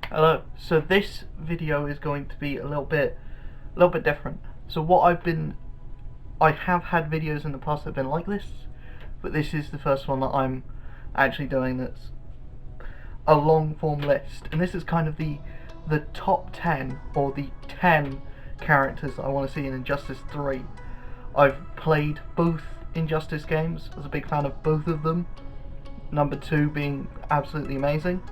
Hello. So this video is going to be a little bit different. So I have had videos in the past that have been like this, but this is the first one that I'm actually doing that's a long form list, and this is kind of the top 10 or the 10 characters that I want to see in Injustice 3. I've played both Injustice games. I was a big fan of both of them. Number 2 being absolutely amazing.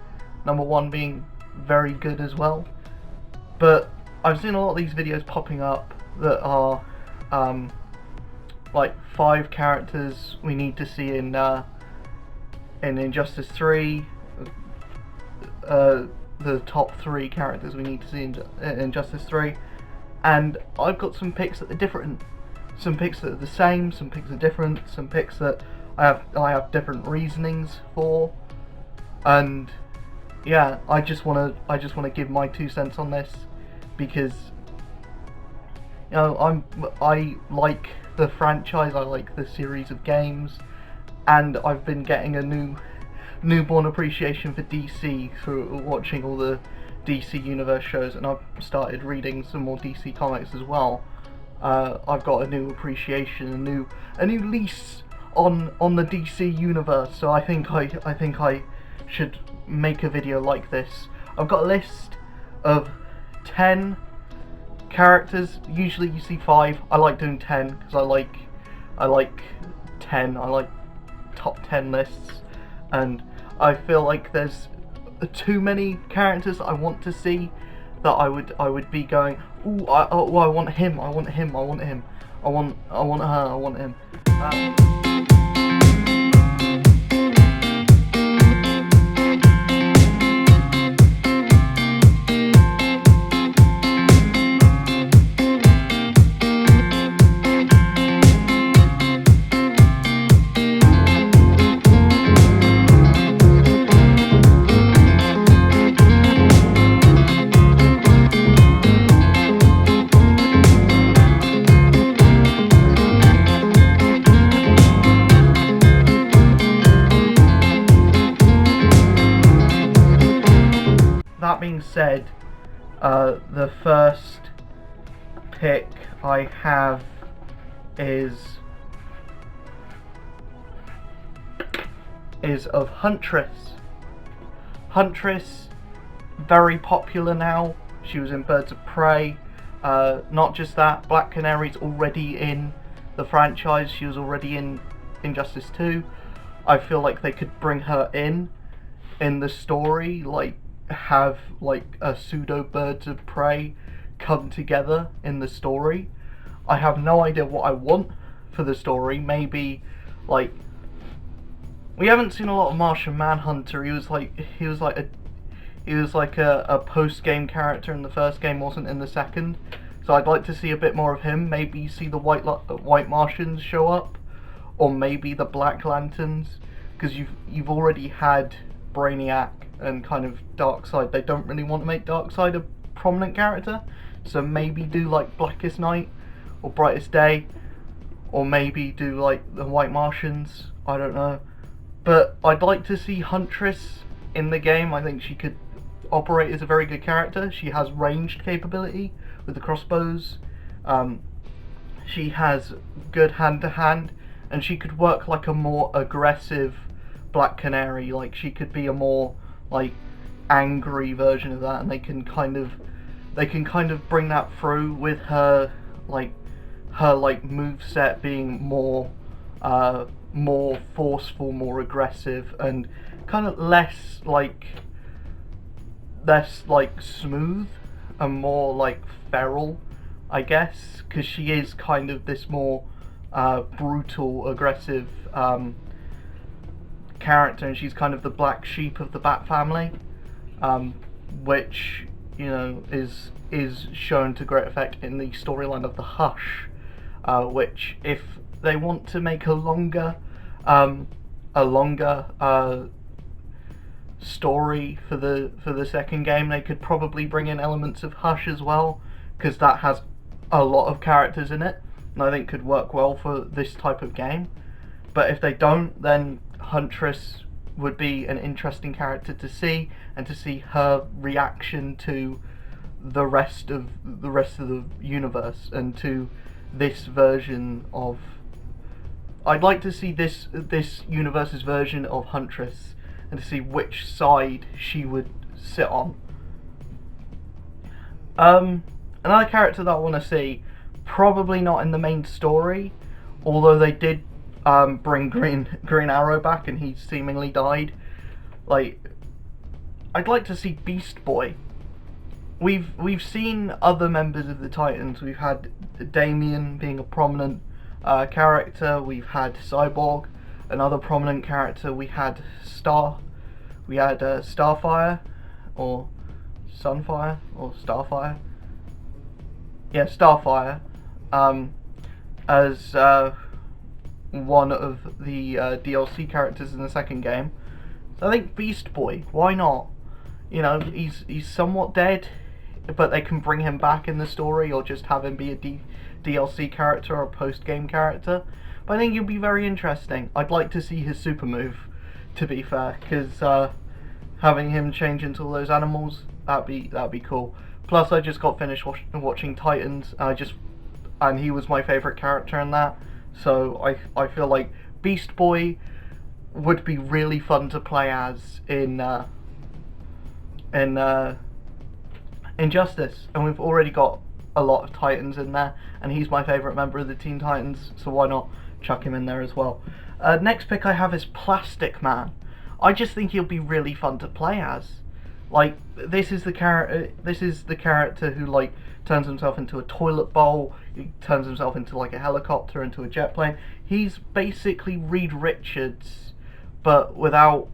Number 1 being very good as well. But I've seen a lot of these videos popping up that are like 5 characters we need to see in Injustice 3, the top 3 characters we need to see in Injustice 3, and I've got some picks that are different. Some picks that are the same, some picks are different, some picks that I have different reasonings for, and yeah, I just wanna give my 2 cents on this, because you know I like the franchise, I like the series of games, and I've been getting a newborn appreciation for DC through watching all the DC Universe shows, and I've started reading some more DC comics as well. I've got a new appreciation, a new lease on the DC Universe, so I think I should make a video like this. I've got a list of 10 characters. Usually you see 5. I like doing 10 because I like 10. I like top 10 lists, and I feel like there's too many characters that I want to see that I would be going, ooh, I want him, I want him, I want him, I want her, I want him. That being said, the first pick I have is of Huntress. Huntress, very popular now. She was in Birds of Prey. Not just that, Black Canary's already in the franchise. She was already in Injustice 2. I feel like they could bring her in the story, like have like a pseudo Birds of Prey come together in the story. I have no idea what I want for the story. Maybe like, we haven't seen a lot of Martian Manhunter. He was like a post-game character in the first game, wasn't in the second. So I'd like to see a bit more of him. Maybe see the White Martians show up, or maybe the Black Lanterns, because you've already had Brainiac and kind of Darkseid. They don't really want to make Darkseid a prominent character, so maybe do like Blackest Night or Brightest Day, or maybe do like the White Martians. I don't know, but I'd like to see Huntress in the game. I think she could operate as a very good character. She has ranged capability with the crossbows. She has good hand-to-hand, and she could work like a more aggressive Black Canary. Like, she could be a more like angry version of that, and they can kind of bring that through with her moveset being more forceful, more aggressive, and kind of less like smooth and more like feral, I guess, because she is kind of this more brutal, aggressive character, and she's kind of the black sheep of the Bat family, which, you know, is shown to great effect in the storyline of the Hush, which, if they want to make a longer story for the second game, they could probably bring in elements of Hush as well, because that has a lot of characters in it, and I think could work well for this type of game. But if they don't, then Huntress would be an interesting character to see, and to see her reaction to the rest of the universe, and to this version of. I'd like to see this universe's version of Huntress, and to see which side she would sit on. Another character that I want to see, probably not in the main story, although they did bring Green Arrow back, and he seemingly died. Like, I'd like to see Beast Boy. We've seen other members of the Titans. We've had Damien being a prominent character. We've had Cyborg, another prominent character. We had Starfire, or Sunfire, or Starfire. Yeah, Starfire, as one of the DLC characters in the second game. So I think Beast Boy, why not? You know, he's somewhat dead, but they can bring him back in the story, or just have him be a DLC character or a post-game character. But I think it'll be very interesting. I'd like to see his super move, to be fair, because having him change into all those animals, that'd be cool. Plus, I just got finished watching Titans, and he was my favourite character in that. So I feel like Beast Boy would be really fun to play as in Injustice, and we've already got a lot of Titans in there, and he's my favourite member of the Teen Titans, so why not chuck him in there as well. Next pick I have is Plastic Man. I just think he'll be really fun to play as. Like, this is the character who, like, turns himself into a toilet bowl, he turns himself into, like, a helicopter, into a jet plane. He's basically Reed Richards, but without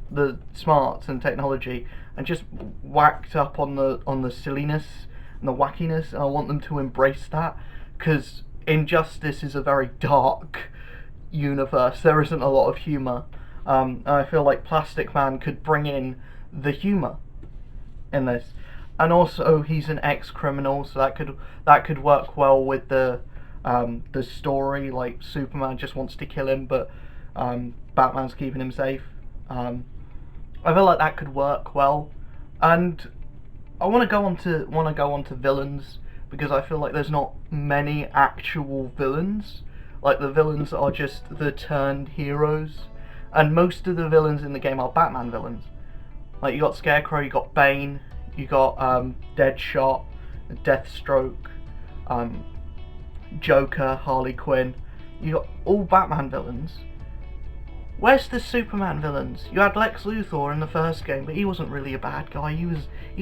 the smarts and technology, and just whacked up on the silliness and the wackiness, and I want them to embrace that, because Injustice is a very dark universe. There isn't a lot of humour. I feel like Plastic Man could bring in the humour in this, and also he's an ex-criminal, so that could work well with the story. Like, Superman just wants to kill him, but Batman's keeping him safe. I feel like that could work well, and I want to go on to villains, because I feel like there's not many actual villains. Like, the villains are just the turned heroes, and most of the villains in the game are Batman villains. Like, you got Scarecrow, you got Bane, you got Deadshot, Deathstroke, Joker, Harley Quinn. You got all Batman villains. Where's the Superman villains? You had Lex Luthor in the first game, but he wasn't really a bad guy. He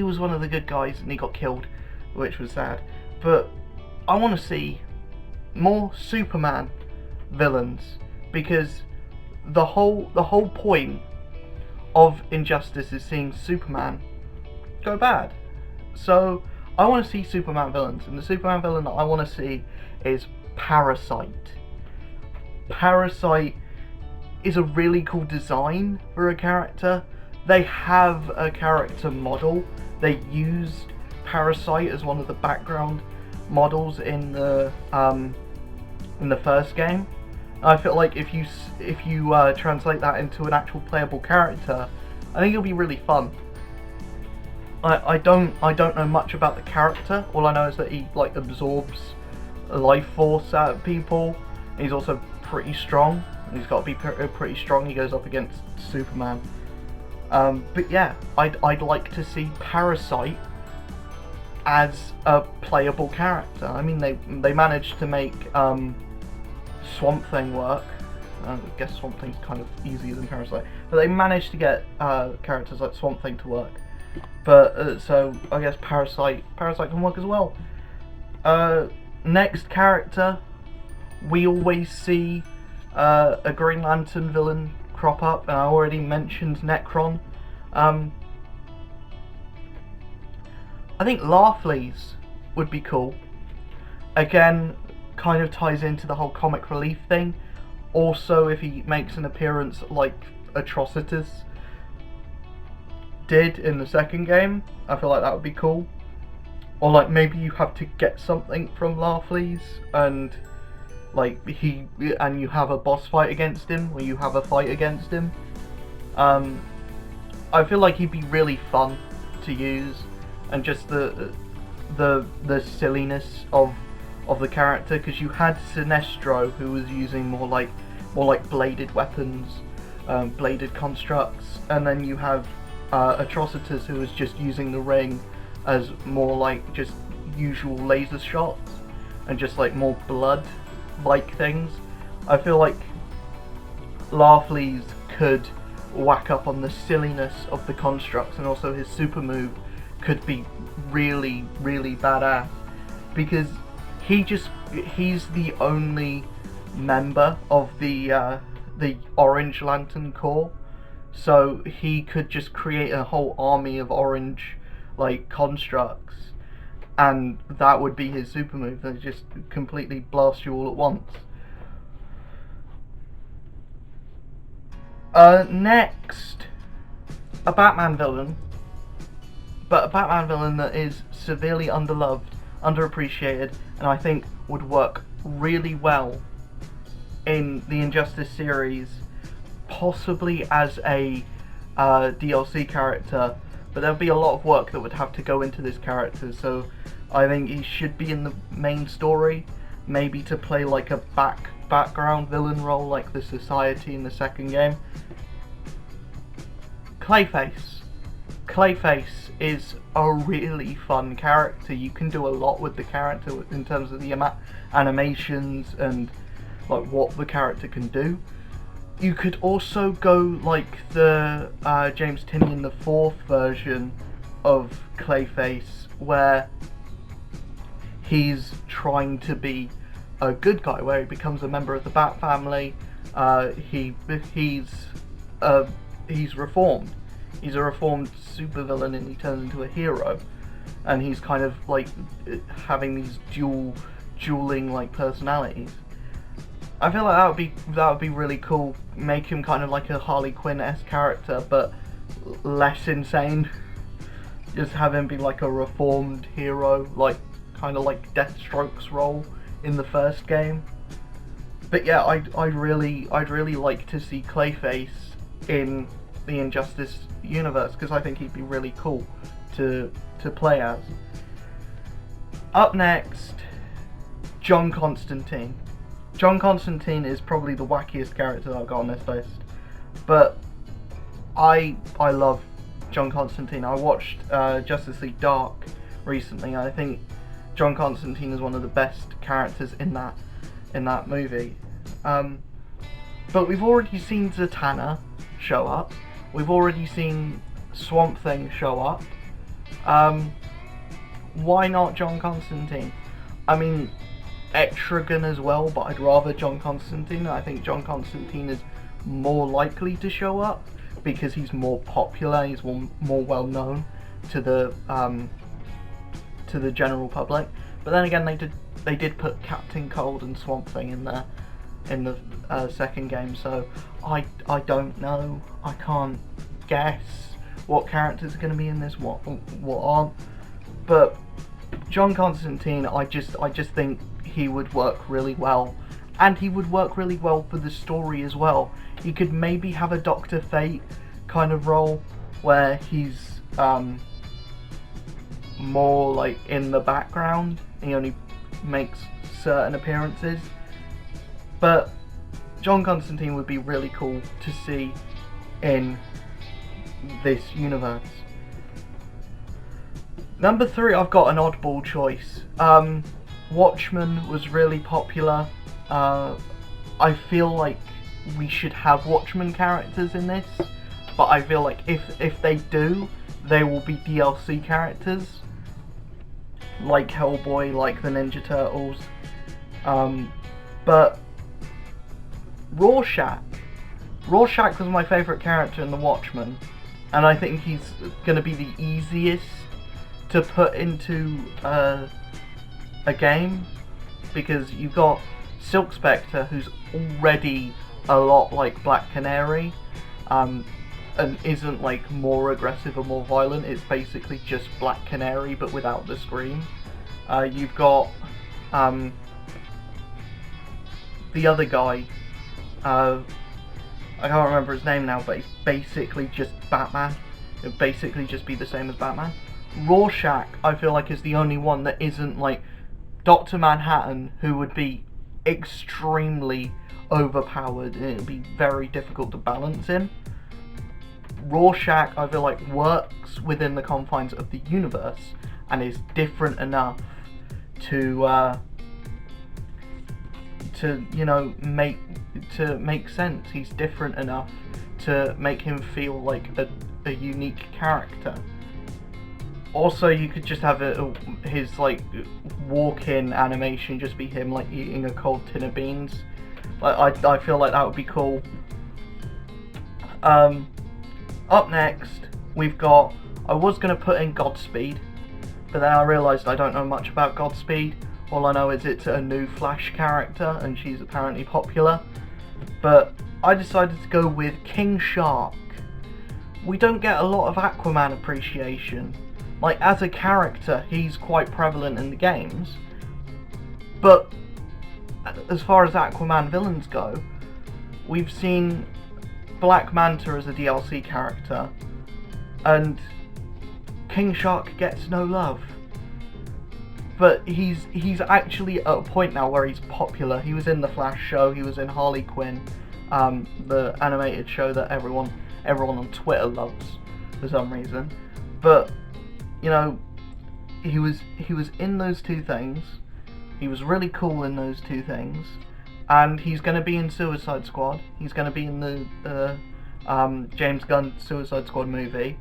was one of the good guys, and he got killed, which was sad. But I want to see more Superman villains, because the whole point of Injustice is seeing Superman go bad. So I want to see Superman villains, and the Superman villain that I want to see is Parasite. Parasite is a really cool design for a character. They have a character model. They used Parasite as one of the background models in the first game. I feel like if you translate that into an actual playable character, I think it'll be really fun. I don't know much about the character. All I know is that he, like, absorbs a life force out of people. He's also pretty strong. He's got to be pretty strong. He goes up against Superman. But yeah, I'd like to see Parasite as a playable character. I mean, they managed to make Swamp Thing work. I guess Swamp Thing's kind of easier than Parasite, but they managed to get characters like Swamp Thing to work. But so I guess Parasite can work as well. Next character, we always see a Green Lantern villain crop up, and I already mentioned Necron. I think Larfleeze would be cool. Again, kind of ties into the whole comic relief thing. Also, if he makes an appearance like Atrocitus did in the second game, I feel like that would be cool. Or like maybe you have to get something from Larfleeze, and like you have a boss fight against him, or you have a fight against him. Um, I feel like he'd be really fun to use, and just the silliness of the character, because you had Sinestro, who was using more like bladed weapons, bladed constructs, and then you have Atrocitus, who was just using the ring as more like just usual laser shots and just like more blood like things. I feel like Larfleeze could whack up on the silliness of the constructs, and also his super move could be really, really badass, because he's the only member of the Orange Lantern Corps, so he could just create a whole army of orange like constructs, and that would be his super move, and just completely blast you all at once. Next, a Batman villain, but a Batman villain that is severely underloved, underappreciated, and I think would work really well in the Injustice series, possibly as a DLC character, but there'll be a lot of work that would have to go into this character, so I think he should be in the main story, maybe to play like a background villain role like the Society in the second game. Clayface. Clayface is a really fun character. You can do a lot with the character in terms of the animations and like what the character can do. You could also go like the James Tynion the Fourth version of Clayface, where he's trying to be a good guy, where he becomes a member of the Bat family. He's reformed. He's a reformed supervillain, and he turns into a hero. And he's kind of like having these dueling like personalities. I feel like that would be really cool. Make him kind of like a Harley Quinn-esque character, but less insane. Just have him be like a reformed hero, like kind of like Deathstroke's role in the first game. But yeah, I'd really like to see Clayface in the Injustice universe, because I think he'd be really cool to play as. Up next, John Constantine. John Constantine is probably the wackiest character I've got on this list, but I love John Constantine. I watched Justice League Dark recently, and I think John Constantine is one of the best characters in that movie. But we've already seen Zatanna show up. We've already seen Swamp Thing show up. Why not John Constantine? I mean, Etrigan as well, but I'd rather John Constantine. I think John Constantine is more likely to show up because he's more popular, he's more well known to the general public. But then again, they did put Captain Cold and Swamp Thing in there in the second game, so I don't know. I can't guess what characters are going to be in this, what aren't. But John Constantine, I just think he would work really well, and he would work really well for the story as well. He could maybe have a Dr. Fate kind of role where he's more like in the background. He only makes certain appearances. But John Constantine would be really cool to see in this universe. Number 3, I've got an oddball choice. Watchmen was really popular. I feel like we should have Watchmen characters in this, but I feel like if they do, they will be DLC characters, like Hellboy, like the Ninja Turtles. But Rorschach was my favourite character in the Watchmen, and I think he's going to be the easiest to put into a game, because you've got Silk Spectre, who's already a lot like Black Canary, and isn't like more aggressive or more violent. It's basically just Black Canary but without the scream. You've got the other guy, I can't remember his name now, but he's basically just Batman. It would basically just be the same as Batman. Rorschach, I feel like, is the only one that isn't like Dr. Manhattan, who would be extremely overpowered and it would be very difficult to balance him. Rorschach, I feel like, works within the confines of the universe and is different enough to you know, make sense. He's different enough to make him feel like a unique character. Also, you could just have his like walk-in animation just be him like eating a cold tin of beans. Like I feel like that would be cool. Up next, we've got. I was gonna put in Godspeed, but then I realised I don't know much about Godspeed. All I know is it's a new Flash character, and she's apparently popular. But I decided to go with King Shark. We don't get a lot of Aquaman appreciation. Like, as a character, he's quite prevalent in the games. But as far as Aquaman villains go, we've seen Black Manta as a DLC character, and King Shark gets no love. But he's actually at a point now where he's popular. He was in the Flash show, he was in Harley Quinn, the animated show that everyone on Twitter loves for some reason. But you know, he was in those two things. He was really cool in those two things, and he's going to be in Suicide Squad. He's going to be in the James Gunn Suicide Squad movie,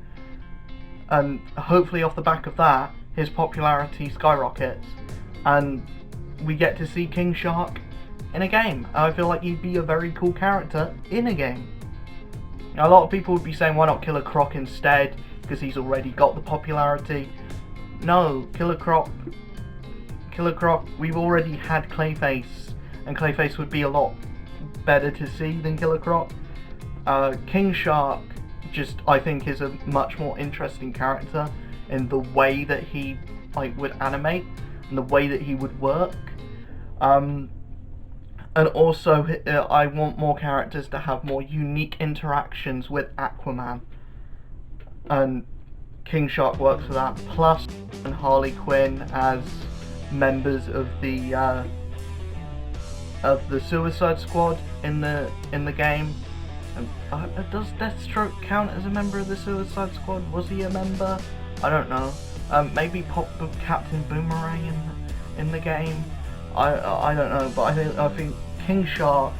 and hopefully off the back of that, his popularity skyrockets, and we get to see King Shark in a game. I feel like he'd be a very cool character in a game. A lot of people would be saying, why not Killer Croc instead, because he's already got the popularity. No, Killer Croc, we've already had Clayface, and Clayface would be a lot better to see than Killer Croc. King Shark, just, I think, is a much more interesting character in the way that he would animate and the way that he would work. And also, I want more characters to have more unique interactions with Aquaman. And King Shark works for that. Plus, and Harley Quinn as members of the Suicide Squad in the game. And, does Deathstroke count as a member of the Suicide Squad? Was he a member? I don't know. Maybe pop Captain Boomerang in the game. I don't know, but I think King Shark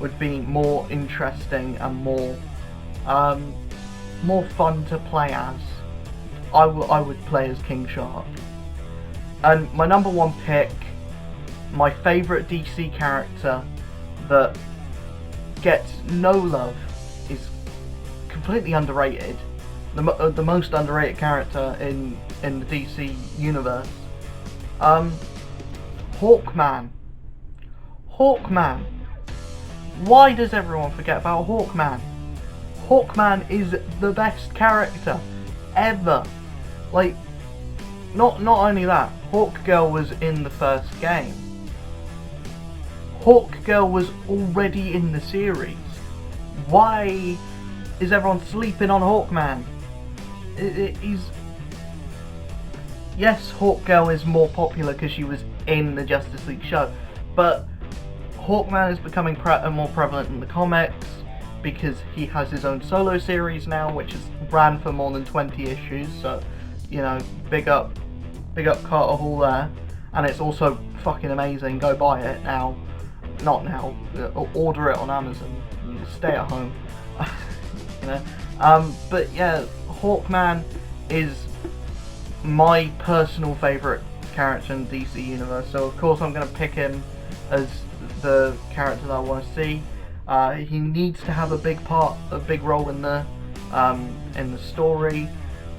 would be more interesting and more fun to play as. I would play as King Shark. And my number one pick, my favourite DC character that gets no love, is completely underrated. The most underrated character in the DC universe. Hawkman. Hawkman. Why does everyone forget about Hawkman? Hawkman is the best character ever. Like, not only that, Hawkgirl was in the first game. Hawkgirl was already in the series. Why is everyone sleeping on Hawkman? Yes, Hawkgirl is more popular because she was in the Justice League show, but Hawkman is becoming more prevalent in the comics because he has his own solo series now, which has ran for more than 20 issues. So, you know, big up Carter Hall there, and it's also fucking amazing. Go buy it now, not now. Order it on Amazon. You just stay at home, you know. But yeah, Hawkman is my personal favourite character in the DC universe, so of course I'm going to pick him as the character that I want to see. He needs to have a big role in the story,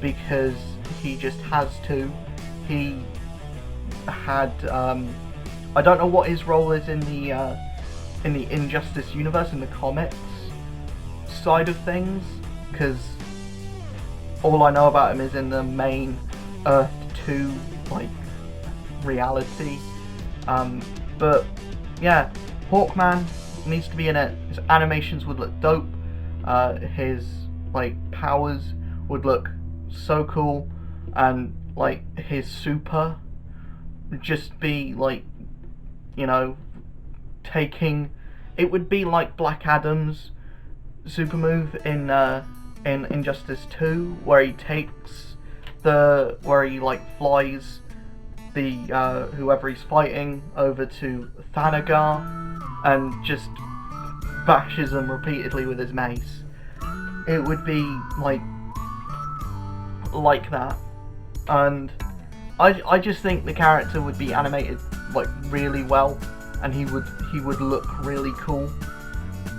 because he just has to. He had I don't know what his role is in the Injustice universe, in the comics side of things, because all I know about him is in the main Earth 2 reality. But yeah, Hawkman needs to be in it. His animations would look dope. his like powers would look so cool, and like his super would just be like, you know, taking, it would be like Black Adam's super move in Injustice 2, where he takes where he like flies the whoever he's fighting over to Thanagar and just bashes them repeatedly with his mace. It would be like that, and I just think the character would be animated like really well, and he would look really cool,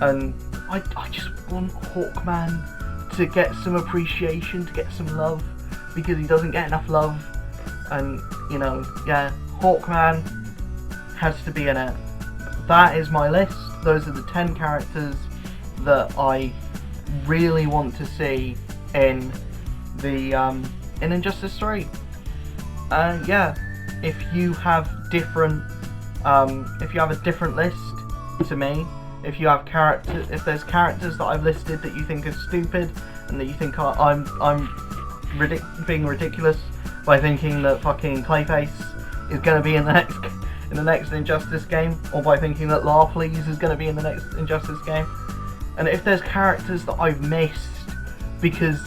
and I just want Hawkman to get some appreciation, to get some love, because he doesn't get enough love. And you know, yeah, Hawkman has to be in it. That is my list. Those are the 10 characters that I really want to see in the in Injustice 3. Yeah, if you have a different list to me, if you have if there's characters that I've listed that you think are stupid and that you think I'm being ridiculous by thinking that fucking Clayface is going to be in the next Injustice game, or by thinking that Larfleeze is going to be in the next Injustice game, and if there's characters that I've missed because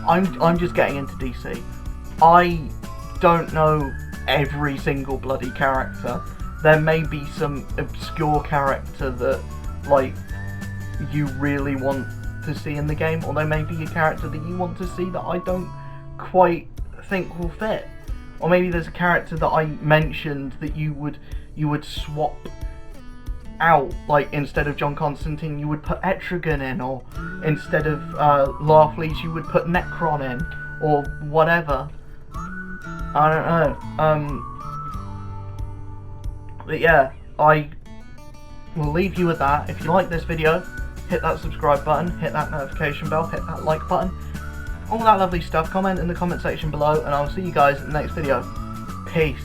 I'm just getting into DC, I don't know every single bloody character. There may be some obscure character that like you really want to see in the game, or there may be a character that you want to see that I don't quite think will fit, or maybe there's a character that I mentioned that you would swap out, like instead of John Constantine you would put Etrigan in, or instead of Larfleeze you would put Necron in, or whatever. I don't know. But yeah, I will leave you with that. If you like this video, hit that subscribe button, hit that notification bell, hit that like button, all that lovely stuff. Comment in the comment section below, and I'll see you guys in the next video. Peace.